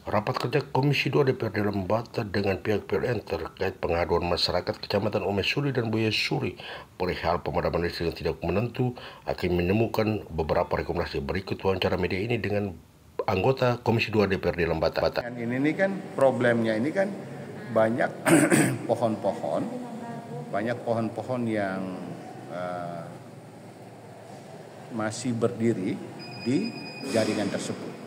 Rapat kerja Komisi 2 DPRD Lembata dengan pihak PLN terkait pengaduan masyarakat Kecamatan Omesuri dan Buya Suri perihal pemadaman listrik yang tidak menentu akan menemukan beberapa rekomendasi. Berikut wawancara media ini dengan anggota Komisi 2 DPRD Lembata. Ini kan problemnya ini kan banyak pohon-pohon yang masih berdiri di jaringan tersebut.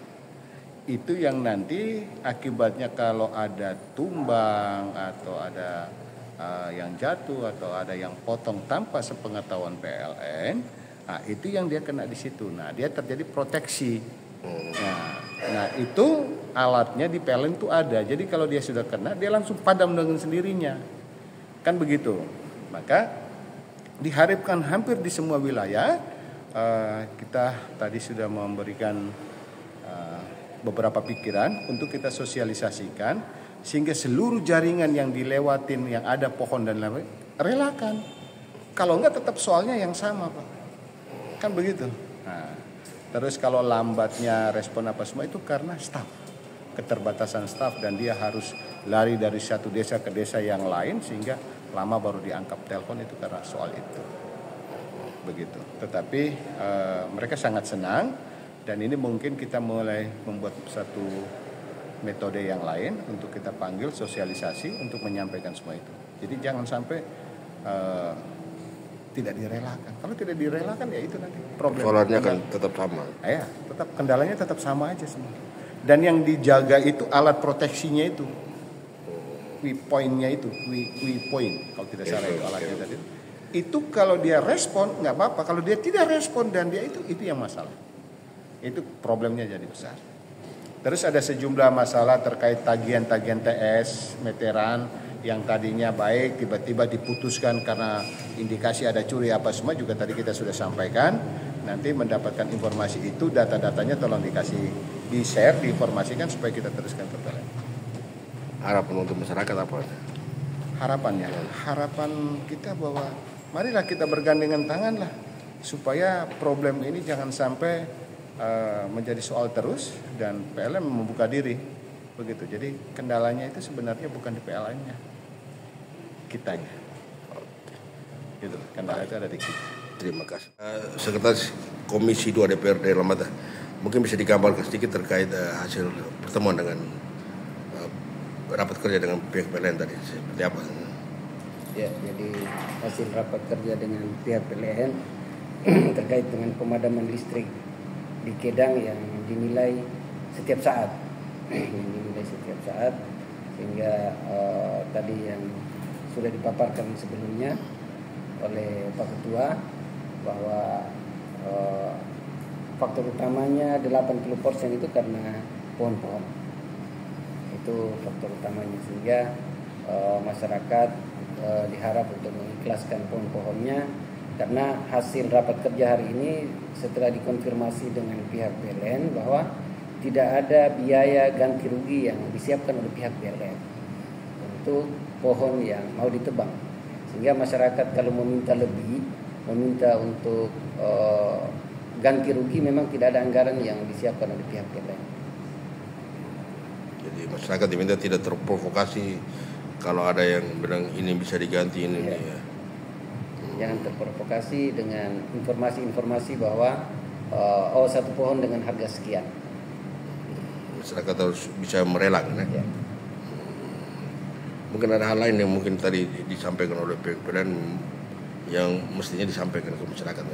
Itu yang nanti akibatnya kalau ada tumbang atau ada yang jatuh atau ada yang potong tanpa sepengetahuan PLN, nah itu yang dia kena di situ. Nah dia terjadi proteksi. Nah itu alatnya di PLN itu ada. Jadi kalau dia sudah kena dia langsung padam dengan sendirinya. Kan begitu. Maka diharapkan hampir di semua wilayah kita tadi sudah memberikan beberapa pikiran untuk kita sosialisasikan sehingga seluruh jaringan yang dilewatin yang ada pohon dan lain-lain relakan. Kalau enggak tetap soalnya yang sama, Pak. Kan begitu. Nah, terus kalau lambatnya respon apa semua itu karena staf. Keterbatasan staf dan dia harus lari dari satu desa ke desa yang lain sehingga lama baru diangkat telepon itu karena soal itu. Begitu. Tetapi mereka sangat senang. Dan ini mungkin kita mulai membuat satu metode yang lain untuk kita panggil sosialisasi untuk menyampaikan semua itu. Jadi jangan sampai tidak direlakan. Kalau tidak direlakan ya itu nanti problem. Soalnya kan tetap sama. Ya, tetap kendalanya tetap sama aja semua. Dan yang dijaga itu alat proteksinya itu, point kalau tidak salah itu alatnya tadi. Itu kalau dia respon nggak apa-apa. Kalau dia tidak respon dan dia itu yang masalah. Itu problemnya jadi besar. Terus ada sejumlah masalah terkait tagihan-tagihan TS, meteran yang tadinya baik tiba-tiba diputuskan karena indikasi ada curi apa semua juga tadi kita sudah sampaikan. Nanti mendapatkan informasi itu data-datanya tolong di-share, diinformasikan supaya kita teruskan ke PLN. Harapan untuk masyarakat apa? Harapan kita bahwa marilah kita bergandengan tangan lah supaya problem ini jangan sampai menjadi soal terus dan PLN membuka diri begitu. Jadi kendalanya itu sebenarnya bukan di PLN-nya, kitanya. Gitu. Kendala itu ada di kita. Terima kasih. Sekretaris Komisi 2 DPRD Lembata, mungkin bisa digambarkan sedikit terkait hasil pertemuan dengan rapat kerja dengan pihak PLN tadi seperti apa? Ya, jadi hasil rapat kerja dengan pihak PLN terkait dengan pemadaman listrik di Kedang yang dinilai setiap saat, sehingga tadi yang sudah dipaparkan sebelumnya oleh Pak Ketua bahwa faktor utamanya 80% itu karena pohon-pohon. Itu faktor utamanya sehingga masyarakat diharap untuk mengikhlaskan pohon-pohonnya. Karena hasil rapat kerja hari ini setelah dikonfirmasi dengan pihak PLN bahwa tidak ada biaya ganti rugi yang disiapkan oleh pihak PLN untuk pohon yang mau ditebang. Sehingga masyarakat kalau meminta untuk ganti rugi memang tidak ada anggaran yang disiapkan oleh pihak PLN. Jadi masyarakat diminta tidak terprovokasi kalau ada yang bilang ini bisa diganti ini. Ya. Jangan terprovokasi dengan informasi-informasi bahwa satu pohon dengan harga sekian. Masyarakat harus bisa merelakan. Ya. Mungkin ada hal lain yang mungkin tadi disampaikan oleh PLN yang mestinya disampaikan ke masyarakat.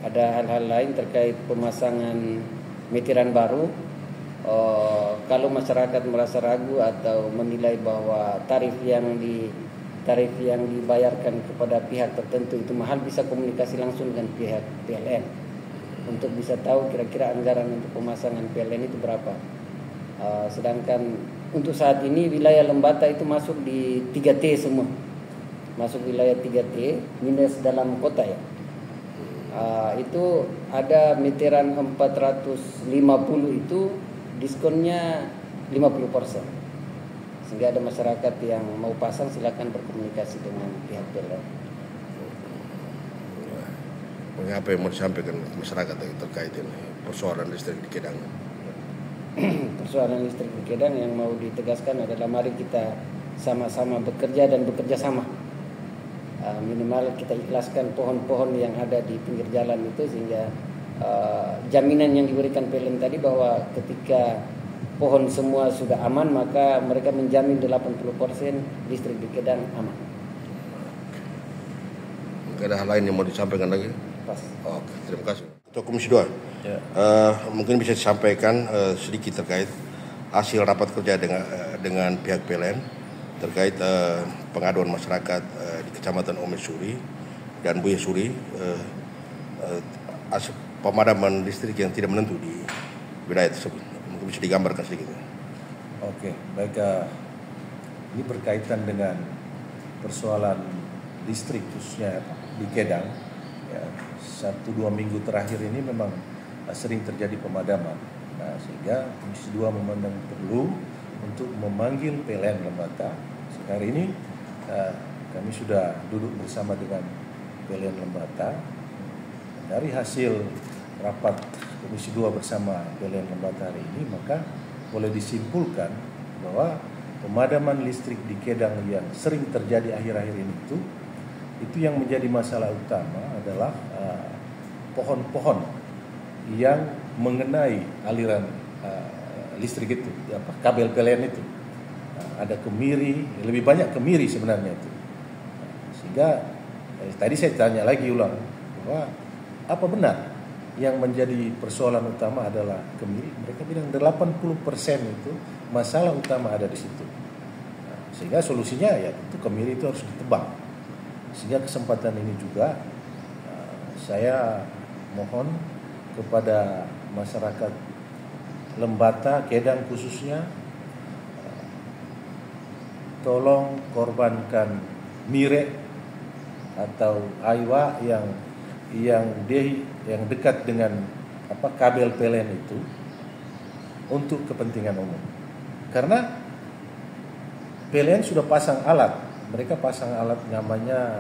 Ada hal-hal lain terkait pemasangan meteran baru. Kalau masyarakat merasa ragu atau menilai bahwa tarif yang dibayarkan kepada pihak tertentu itu mahal, bisa komunikasi langsung dengan pihak PLN untuk bisa tahu kira-kira anggaran untuk pemasangan PLN itu berapa. Sedangkan untuk saat ini wilayah Lembata itu masuk di 3T semua, masuk wilayah 3T minus dalam kota ya. Itu ada meteran 450 itu diskonnya 50%. Sehingga ada masyarakat yang mau pasang silakan berkomunikasi dengan pihak PLN. Mengapa yang mau disampaikan masyarakat terkait ini persoalan listrik di Kedang? persoalan listrik di Kedang yang mau ditegaskan adalah mari kita sama-sama bekerja dan bekerja sama. Minimal kita ikhlaskan pohon-pohon yang ada di pinggir jalan itu, sehingga jaminan yang diberikan PLN tadi bahwa ketika pohon semua sudah aman, maka mereka menjamin 80% listrik di Kedang aman. Ada hal lain yang mau disampaikan lagi? Pas. Oke, terima kasih. Ketua Komisi 2, ya. Mungkin bisa disampaikan sedikit terkait hasil rapat kerja dengan pihak PLN terkait pengaduan masyarakat di Kecamatan Omesuri dan Buya Suri, pemadaman listrik yang tidak menentu di wilayah tersebut. Mungkin bisa digambarkan sedikit. Oke, baik. Ini berkaitan dengan persoalan listrik khususnya di Kedang. Ya, 1-2 minggu terakhir ini memang sering terjadi pemadaman. Nah, sehingga Komisi 2 memandang perlu untuk memanggil PLN Lembata. Hari ini kami sudah duduk bersama dengan PLN Lembata. Dari hasil rapat Komisi 2 bersama PLN Lembata hari ini, maka boleh disimpulkan bahwa pemadaman listrik di Kedang yang sering terjadi akhir-akhir ini itu yang menjadi masalah utama adalah pohon-pohon yang mengenai aliran listrik itu, kabel PLN itu. Ada kemiri, lebih banyak kemiri sebenarnya itu. Sehingga tadi saya tanya lagi ulang bahwa apa benar yang menjadi persoalan utama adalah kemiri? Mereka bilang 80% itu masalah utama ada di situ. Sehingga solusinya ya itu kemiri itu harus ditebang. Sehingga kesempatan ini juga saya mohon kepada masyarakat Lembata, Kedang khususnya, tolong korbankan mire atau aiwa yang dekat dengan kabel PLN itu untuk kepentingan umum. Karena PLN sudah pasang alat, mereka pasang alat namanya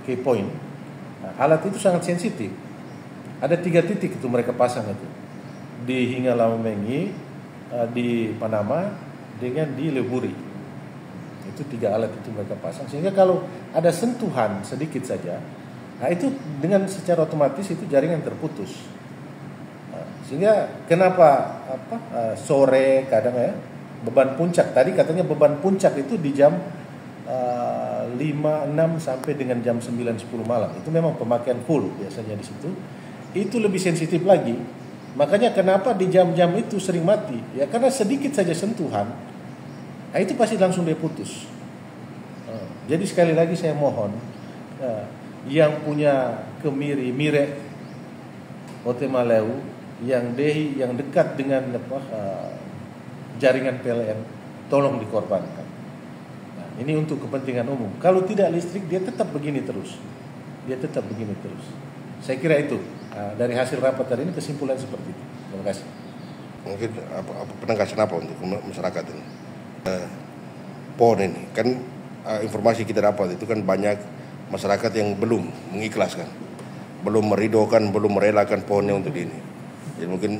key point. Nah, alat itu sangat sensitif. Ada 3 titik itu mereka pasang itu. Di Hingalamengi, di Panama, dengan di Leburi. Itu 3 alat itu mereka pasang. Sehingga kalau ada sentuhan sedikit saja, nah itu dengan secara otomatis itu jaringan terputus. Nah, sehingga kenapa sore kadang ya beban puncak, tadi katanya beban puncak itu di jam 5, 6 sampai dengan jam 9, 10 malam. Itu memang pemakaian full biasanya di situ. Itu lebih sensitif lagi. Makanya kenapa di jam-jam itu sering mati? Ya karena sedikit saja sentuhan, nah itu pasti langsung dia putus. Jadi sekali lagi saya mohon yang punya kemiri, mire, Otemaleu, yang dekat dengan jaringan PLN, tolong dikorbankan. Nah, ini untuk kepentingan umum. Kalau tidak listrik, dia tetap begini terus. Saya kira itu dari hasil rapat hari ini kesimpulan seperti itu. Terima kasih. Mungkin penegasan apa untuk masyarakat ini? Pohon ini kan informasi kita dapat itu kan banyak masyarakat yang belum mengikhlaskan, belum meridokan, belum merelakan pohonnya untuk ini. Jadi mungkin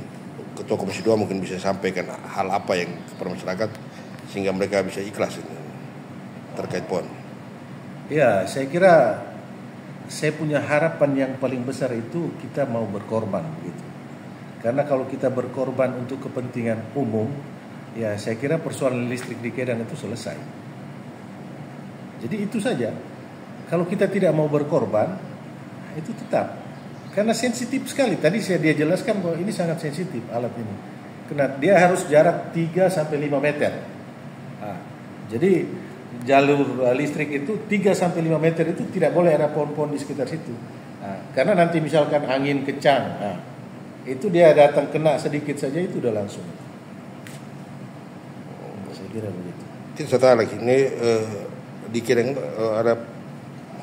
Ketua Komisi 2 mungkin bisa sampaikan hal apa yang kepada masyarakat sehingga mereka bisa ikhlas ini, terkait pohon. Ya, saya kira saya punya harapan yang paling besar itu kita mau berkorban gitu. Karena kalau kita berkorban untuk kepentingan umum, ya saya kira persoalan listrik di Kedang itu selesai. Jadi itu saja. Kalau kita tidak mau berkorban, itu tetap. Karena sensitif sekali. Tadi dia jelaskan bahwa ini sangat sensitif alat ini. Karena dia harus jarak 3 sampai 5 meter. Nah, jadi jalur listrik itu 3 sampai 5 meter itu tidak boleh ada pohon-pohon di sekitar situ. Nah, karena nanti misalkan angin kencang, itu dia datang kena sedikit saja itu udah langsung. Saya kira begitu. Saya lagi ini di Kedang ada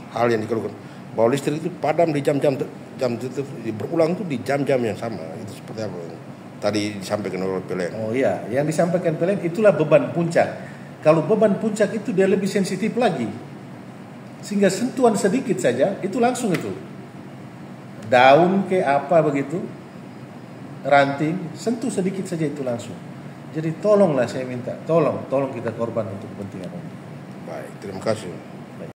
hal yang dikeluhkan bahwa listrik itu padam di jam berulang itu di jam-jam yang sama. Itu seperti apa? Tadi disampaikan oleh PLN. Oh iya, yang disampaikan PLN itulah beban puncak. Kalau beban puncak itu dia lebih sensitif lagi. Sehingga sentuhan sedikit saja itu langsung itu. Daun ke apa begitu. ranting, sentuh sedikit saja itu langsung. Jadi tolonglah saya minta, tolong kita korban untuk kepentingan umum. Baik, terima kasih.